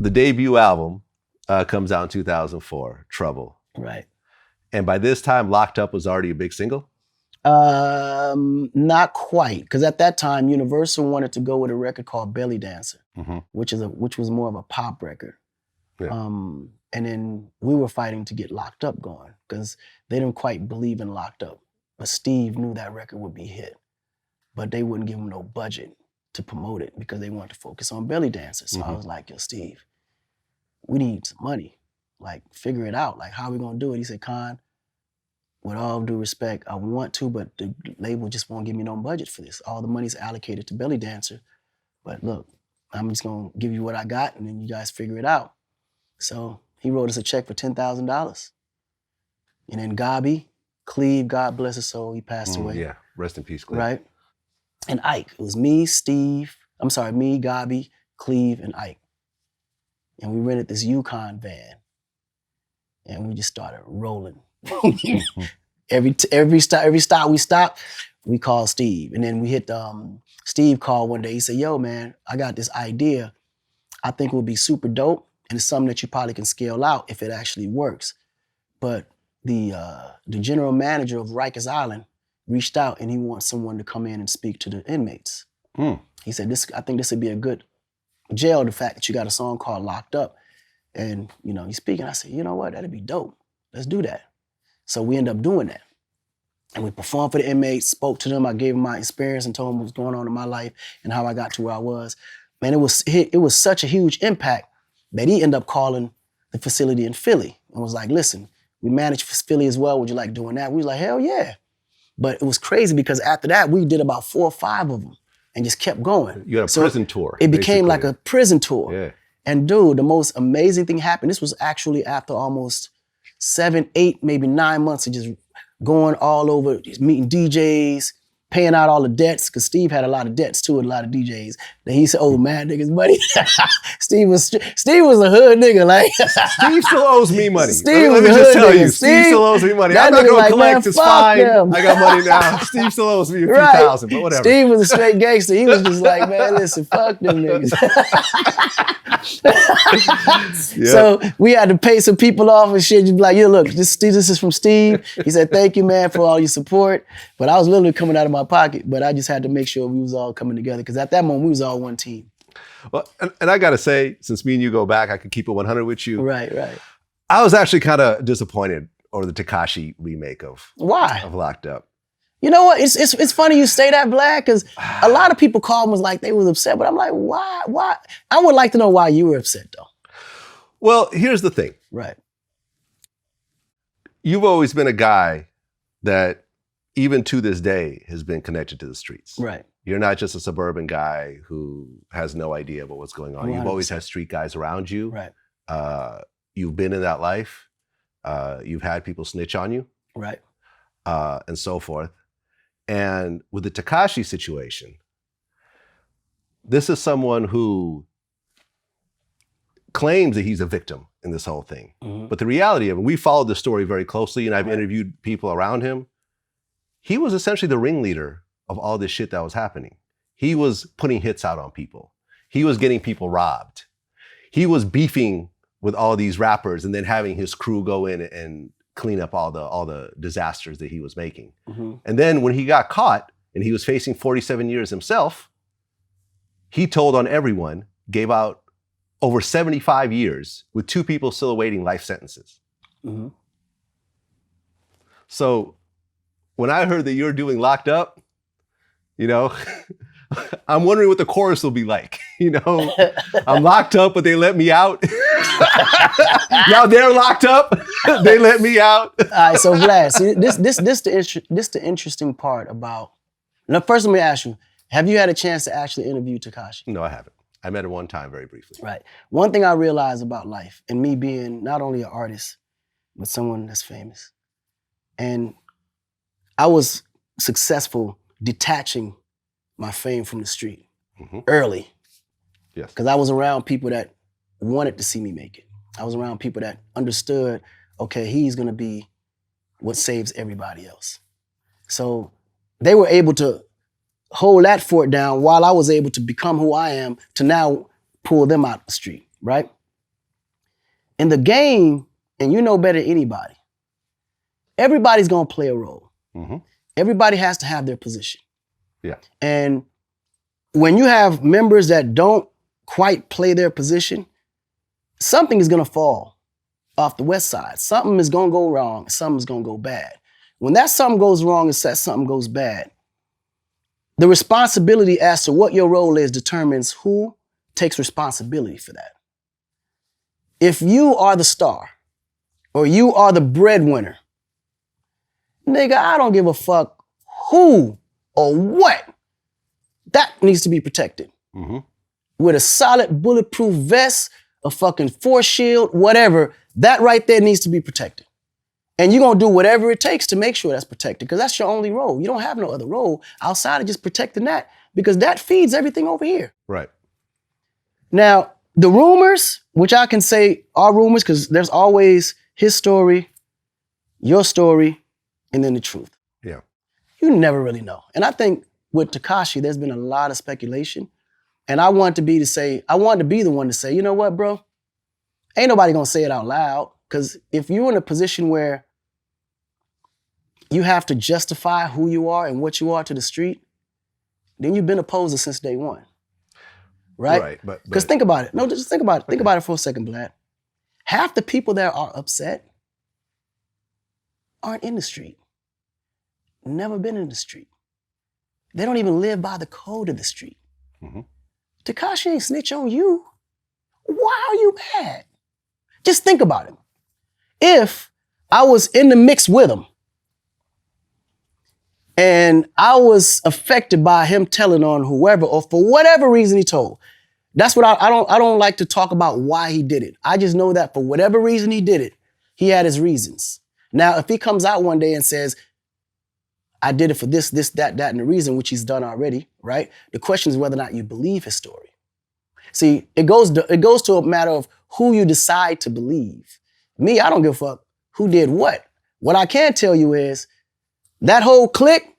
the debut album comes out in 2004, Trouble. Right. And by this time, Locked Up was already a big single? Not quite, because at that time, Universal wanted to go with a record called Belly Dancer, which was more of a pop record. Yeah. And then we were fighting to get Locked Up going, because they didn't quite believe in Locked Up. But Steve knew that record would be a hit, but they wouldn't give him no budget to promote it because they wanted to focus on Belly Dancer. So I was like, yo, Steve, we need some money. Like, figure it out. Like, how are we gonna do it? He said, Con, with all due respect, I want to, but the label just won't give me no budget for this. All the money's allocated to Belly Dancer. But look, I'm just gonna give you what I got and then you guys figure it out. So he wrote us a check for $10,000. And then Gabi, Cleve, God bless his soul, he passed away. Yeah, rest in peace, Cleve. Right? And Ike. It was me, Gabi, Cleve, and Ike. And we rented this Yukon van. And we just started rolling. every stop we stopped, we called Steve. And then we hit Steve called one day. He said, yo, man, I got this idea. I think it would be super dope. And it's something that you probably can scale out if it actually works. But the general manager of Rikers Island reached out and he wants someone to come in and speak to the inmates. He said, I think this would be a good jail, the fact that you got a song called Locked Up. And, he's speaking. I said, you know what, that'd be dope. Let's do that. So we ended up doing that. And we performed for the inmates, spoke to them. I gave them my experience and told them what was going on in my life and how I got to where I was. Man, it was such a huge impact that he ended up calling the facility in Philly and was like, listen, we manage Philly as well. Would you like doing that? We was like, hell yeah. But it was crazy because after that, we did about 4 or 5 of them and just kept going. You had a prison tour. It became like a prison tour. Yeah. And dude, the most amazing thing happened. This was actually after almost 7, 8, maybe 9 months of just going all over, just meeting DJs, paying out all the debts, because Steve had a lot of debts too, with a lot of DJs. Then he said, oh, mad niggas money. Steve was a hood nigga. Like Steve still owes me money. Steve Let me was a just hood tell nigga. you, Steve still owes me money. I'm that not nigga going to like, collect, man, it's fuck fine. them. I got money now. Steve still owes me a few thousand, but whatever. Steve was a straight gangster. He was just like, man, listen, fuck them niggas. Yep. So we had to pay some people off and shit. You'd be like, look, this is from Steve. He said, thank you, man, for all your support. But I was literally coming out of my pocket. But I just had to make sure we was all coming together, because at that moment, we was all one team. Well, and I got to say, since me and you go back, I could keep it 100 with you. Right. I was actually kind of disappointed over the Tekashi remake of Locked Up. You know what? It's funny you say that, Vlad, because a lot of people called and was like, they was upset. But I'm like, why? I would like to know why you were upset, though. Well, here's the thing. Right. You've always been a guy that, even to this day, has been connected to the streets. Right. You're not just a suburban guy who has no idea about what's going on. 100%. You've always had street guys around you. Right. You've been in that life. You've had people snitch on you. Right. And so forth. And with the Tekashi situation, this is someone who claims that he's a victim in this whole thing. Mm-hmm. But the reality of it, we followed the story very closely, and I've interviewed people around him. He was essentially the ringleader of all this shit that was happening. He was putting hits out on people. He was getting people robbed. He was beefing with all these rappers and then having his crew go in and clean up all the disasters that he was making. Mm-hmm. And then when he got caught and he was facing 47 years himself, he told on everyone, gave out over 75 years with 2 people still awaiting life sentences. Mm-hmm. So when I heard that you're doing Locked Up, I'm wondering what the chorus will be like. I'm locked up, but they let me out. Now they're locked up, they let me out. All right, so Vlad, see, this the interesting part about. Now, first, let me ask you: have you had a chance to actually interview Tekashi? No, I haven't. I met him one time, very briefly. Right. One thing I realized about life, and me being not only an artist, but someone that's famous, and I was successful detaching my fame from the street early. Yes. Because I was around people that wanted to see me make it. I was around people that understood, okay, he's gonna be what saves everybody else. So they were able to hold that fort down while I was able to become who I am to now pull them out the street, right? In the game, and you know better than anybody, everybody's gonna play a role. Mm-hmm. Everybody has to have their position. Yeah. And when you have members that don't quite play their position, something is gonna fall off the West Side. Something is gonna go wrong, something's gonna go bad. When that something goes wrong and that something goes bad, the responsibility as to what your role is determines who takes responsibility for that. If you are the star, or you are the breadwinner, nigga, I don't give a fuck who or what. That needs to be protected. Mm-hmm. With a solid bulletproof vest, a fucking force shield, whatever, that right there needs to be protected. And you're gonna do whatever it takes to make sure that's protected, because that's your only role. You don't have no other role outside of just protecting that, because that feeds everything over here. Right. Now, the rumors, which I can say are rumors, because there's always his story, your story, and then the truth. Yeah. You never really know. And I think with Tekashi, there's been a lot of speculation. And I wanted to be the one to say, you know what, bro? Ain't nobody gonna say it out loud. Because if you're in a position where you have to justify who you are and what you are to the street, then you've been a poser since day one. Right? Right. Because think about it. No, just think about it. Think about it for a second, Vlad. Half the people that are upset aren't in the street. Never been in the street. They don't even live by the code of the street. Mm-hmm. Tekashi ain't snitch on you. Why are you mad? Just think about it. If I was in the mix with him and I was affected by him telling on whoever, or for whatever reason he told, that's what I don't like to talk about why he did it. I just know that for whatever reason he did it, he had his reasons. Now, if he comes out one day and says, I did it for this, that, and the reason, which he's done already, right? The question is whether or not you believe his story. See, it goes to a matter of who you decide to believe. Me, I don't give a fuck who did what. What I can tell you is that whole clique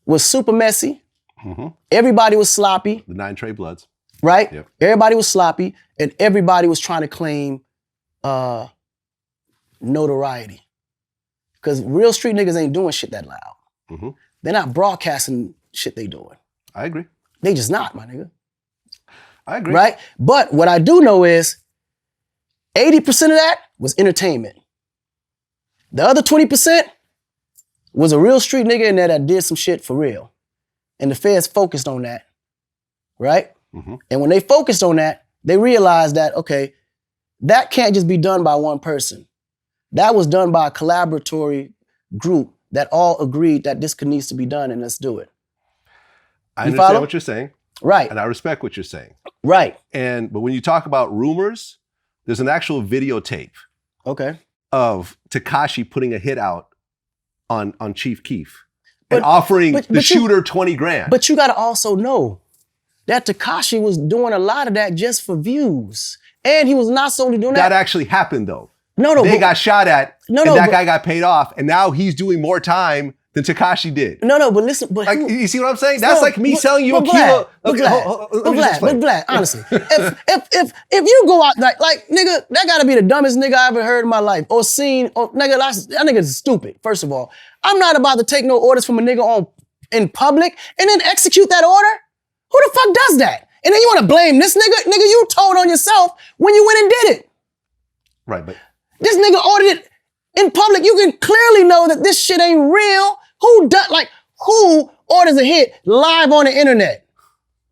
was super messy. Mm-hmm. Everybody was sloppy. The 9 Trey Bloods. Right? Yep. Everybody was sloppy, and everybody was trying to claim notoriety. Because real street niggas ain't doing shit that loud. Mm-hmm. They're not broadcasting shit they doing. I agree. They just not, my nigga. I agree. Right? But what I do know is 80% of that was entertainment. The other 20% was a real street nigga in there that did some shit for real. And the feds focused on that. Right? Mm-hmm. And when they focused on that, they realized that, okay, that can't just be done by one person. That was done by a collaboratory group that all agreed that this needs to be done, and let's do it. I understand what you're saying. Right. And I respect what you're saying. Right. But when you talk about rumors, there's an actual videotape of Tekashi putting a hit out on Chief Keef and offering the shooter 20 grand. But you got to also know that Tekashi was doing a lot of that just for views. And he was not solely doing that. That actually happened, though. No. They got shot at, and that guy got paid off, and now he's doing more time than Tekashi did. No, but listen. But like, you see what I'm saying? That's like me selling you a kilo. But Vlad, honestly, if you go out, like nigga, that gotta be the dumbest nigga I ever heard in my life, or seen, or nigga, that nigga's stupid, first of all. I'm not about to take no orders from a nigga in public and then execute that order. Who the fuck does that? And then you wanna blame this nigga? Nigga, you told on yourself when you went and did it. Right, but this nigga ordered it in public. You can clearly know that this shit ain't real. Who orders a hit live on the internet?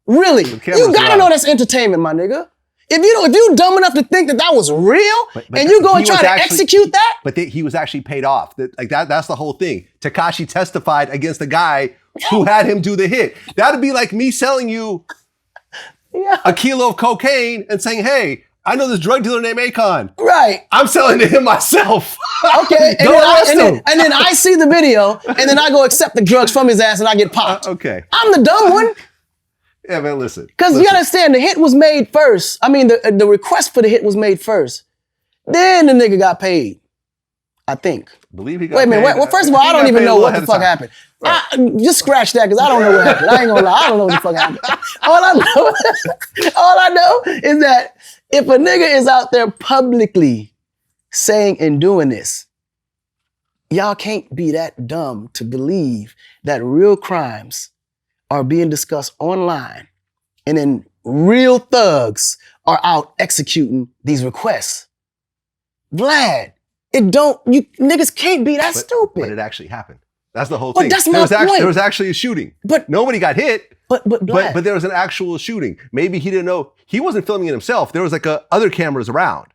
Really? You gotta know that's entertainment, my nigga. If you dumb enough to think that was real, and you go and try to execute that. But he was actually paid off. That's the whole thing. Tekashi testified against the guy who had him do the hit. That'd be like me selling you a kilo of cocaine and saying, hey, I know this drug dealer named Akon. Right. I'm selling to him myself. Okay. and then I see the video, and then I go accept the drugs from his ass, and I get popped. Okay. I'm the dumb one. Yeah, man, listen. Because you understand, the hit was made first. I mean, the request for the hit was made first. Then the nigga got paid, I think. Believe he got paid. Wait a minute. Well, first of all, I don't even know what the fuck happened. Right. Just scratch that, because I don't know what happened. I ain't gonna lie. I don't know what the fuck happened. All I know is that if a nigga is out there publicly saying and doing this, y'all can't be that dumb to believe that real crimes are being discussed online and then real thugs are out executing these requests. Vlad, you niggas can't be that stupid. But it actually happened. That's the whole But thing. that's my point. There was actually a shooting. But nobody got hit. But Vlad, But there was an actual shooting. Maybe he didn't know. He wasn't filming it himself. There was like other cameras around.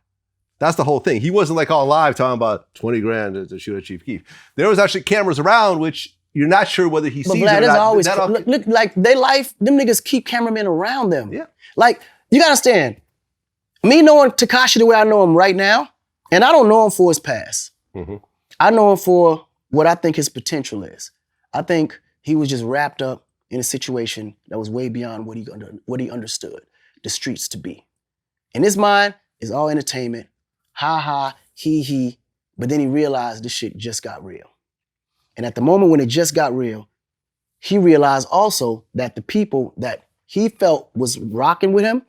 That's the whole thing. He wasn't like on live talking about 20 grand to shoot at Chief Keef. There was actually cameras around, which you're not sure whether he sees Vlad, it or not. always look like they life. Them niggas keep cameramen around them. Yeah. Like you gotta understand. Me knowing Tekashi the way I know him right now, and I don't know him for his past. Mm-hmm. I know him for what I think his potential is. I think he was just wrapped up in a situation that was way beyond what he understood the streets to be. In his mind, it's all entertainment. Ha ha, he. But then he realized this shit just got real. And at the moment when it just got real, he realized also that the people that he felt was rocking with him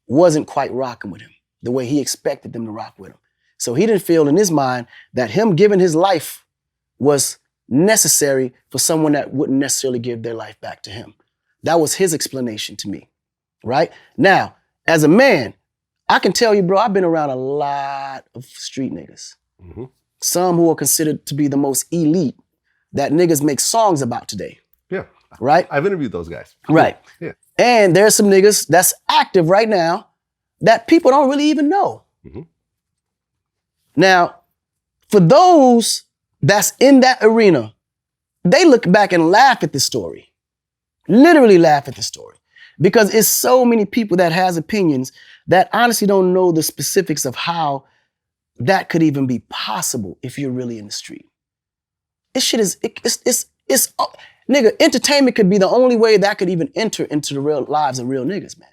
wasn't quite rocking with him the way he expected them to rock with him. So he didn't feel in his mind that him giving his life was necessary for someone that wouldn't necessarily give their life back to him. That was his explanation to me, right? Now, as a man, I can tell you, bro, I've been around a lot of street niggas. Mm-hmm. Some who are considered to be the most elite that niggas make songs about today. Yeah. Right? I've interviewed those guys. Right. Yeah. And there's some niggas that's active right now that people don't really even know. Mm-hmm. Now, for those that's in that arena, they look back and laugh at the story. Literally laugh at the story. Because it's so many people that has opinions that honestly don't know the specifics of how that could even be possible if you're really in the street. This shit is, nigga, entertainment could be the only way that could even enter into the real lives of real niggas, man.